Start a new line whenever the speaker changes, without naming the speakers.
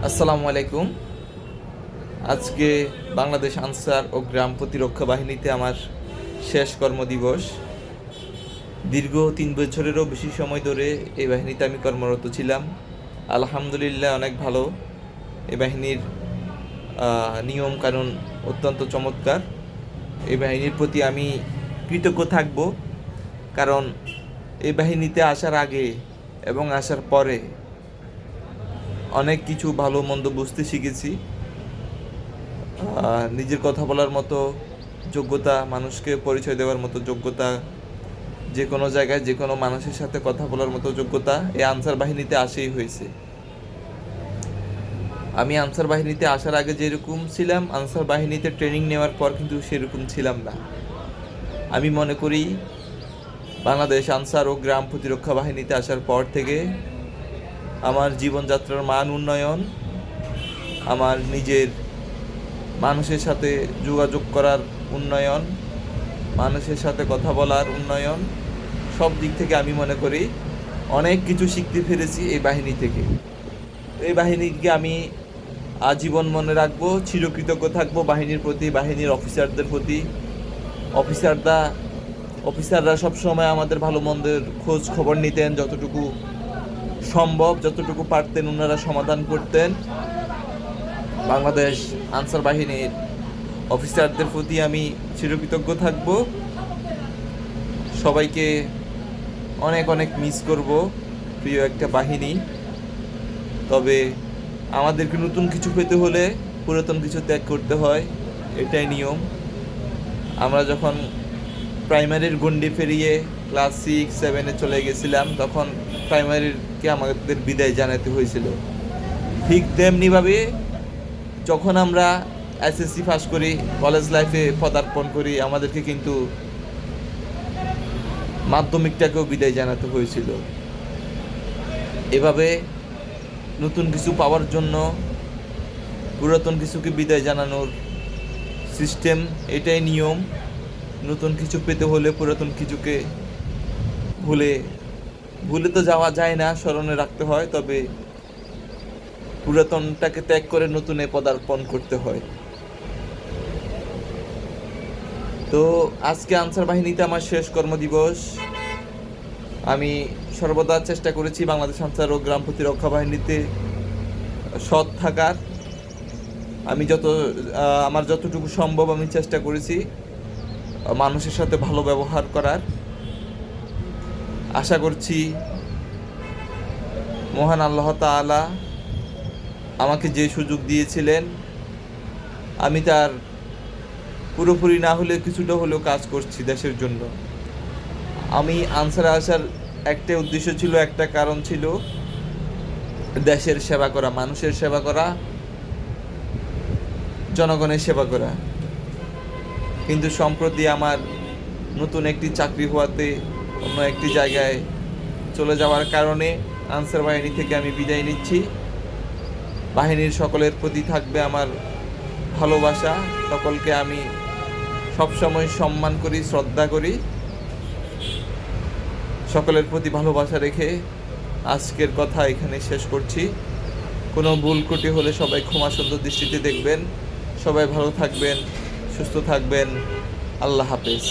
আসসালামু আলাইকুম। আজকে বাংলাদেশ আনসার ও গ্রাম প্রতিরক্ষা বাহিনীতে আমার শেষ কর্মদিবস। দীর্ঘ 3 বছরেরও বেশি সময় ধরে এই বাহিনীতে আমি কর্মরত ছিলাম। আলহামদুলিল্লাহ, অনেক ভালো। এই বাহিনীর নিয়ম কানুন অত্যন্ত চমৎকার। এই বাহিনীর প্রতি আমি কৃতজ্ঞ থাকব, কারণ এই বাহিনীতে আসার আগে এবং আসার পরে অনেক কিছু ভালো মন্দ বুঝতে শিখেছি। নিজের কথা বলার মতো যোগ্যতা, মানুষকে পরিচয় দেওয়ার মতো যোগ্যতা, যে কোনো জায়গায় যে কোনো মানুষের সাথে কথা বলার মতো যোগ্যতা এই আনসার বাহিনীতে আসেই হয়েছে। আমি আনসার বাহিনীতে আসার আগে যেরকম ছিলাম, আনসার বাহিনীতে ট্রেনিং নেওয়ার পর কিন্তু সেরকম ছিলাম না। আমি মনে করি বাংলাদেশ আনসার ও গ্রাম প্রতিরক্ষা বাহিনীতে আসার পর থেকে আমার জীবনযাত্রার মান উন্নয়ন, আমার নিজের মানুষের সাথে যোগাযোগ করার উন্নয়ন, মানুষের সাথে কথা বলার উন্নয়ন, সব দিক থেকে আমি মনে করি অনেক কিছু শিখতে পেরেছি এই বাহিনী থেকে। এই বাহিনীকে আমি আজীবন মনে রাখবো, চিরকৃতজ্ঞ থাকবো বাহিনীর প্রতি, বাহিনীর অফিসারদের প্রতি। অফিসাররা সবসময় আমাদের ভালো মন্দের খোঁজ খবর নিতেন, যতটুকু সম্ভব, যতটুকু পারতেন ওনারা সমাধান করতেন। বাংলাদেশ আনসার বাহিনীর অফিসারদের প্রতি আমি চিরকৃতজ্ঞ থাকব। সবাইকে অনেক অনেক মিস করব, প্রিয় একটা বাহিনী। তবে আমাদেরকে নতুন কিছু পেতে হলে পুরাতন কিছু ত্যাগ করতে হয়, এটাই নিয়ম। আমরা যখন প্রাইমারির গণ্ডি পেরিয়ে ক্লাস 6-7-এ চলে গেছিলাম, তখন প্রাইমারিকে আমাদের বিদায় জানাতে হয়েছিল। ঠিক তেমনিভাবে যখন আমরা এসএসসি পাস করি, কলেজ লাইফে পদার্পণ করি, আমাদেরকে কিন্তু মাধ্যমিকটাকেও বিদায় জানাতে হয়েছিল। এভাবে নতুন কিছু পাওয়ার জন্য পুরাতন কিছুকে বিদায় জানানোর সিস্টেম, এটাই নিয়ম। নতুন কিছু পেতে হলে পুরাতন কিছুকে ভুলে তো যাওয়া যায় না, স্মরণে রাখতে হয়। তবে পুরাতনটাকে ত্যাগ করে নতুনে পদার্পণ করতে হয়। তো আজকে আনসার বাহিনীতে আমার শেষ কর্মদিবস। আমি সর্বদা চেষ্টা করেছি বাংলাদেশ আনসার ও গ্রাম প্রতিরক্ষা বাহিনীতে সৎ থাকার। আমি আমার যতটুকু সম্ভব আমি চেষ্টা করেছি মানুষের সাথে ভালো ব্যবহার করার। আশা করছি মহান আল্লাহ তাআলা আমাকে যে সুযোগ দিয়েছিলেন, আমি তার পুরোপুরি না হলে কিছুটা হলেও কাজ করছি দেশের জন্য। আমি আনসারে আসার একটা উদ্দেশ্য ছিল, একটা কারণ ছিল দেশের সেবা করা, মানুষের সেবা করা, জনগণের সেবা করা। কিন্তু সম্প্রতি আমার নতুন একটি চাকরি হওয়াতে অন্য একটি জায়গায় চলে যাওয়ার কারণে আনসার বাহিনী থেকে আমি বিদায় নিচ্ছি। বাহিনীর সকলের প্রতি থাকবে আমার ভালোবাসা। সকলকে আমি সবসময় সম্মান করি, শ্রদ্ধা করি। সকলের প্রতি ভালোবাসা রেখে আজকের কথা এখানে শেষ করছি। কোনো ভুল ত্রুটি হলে সবাই ক্ষমা সুন্দর দৃষ্টিতে দেখবেন। সবাই ভালো থাকবেন, সুস্থ থাকবেন। আল্লাহ হাফেজ।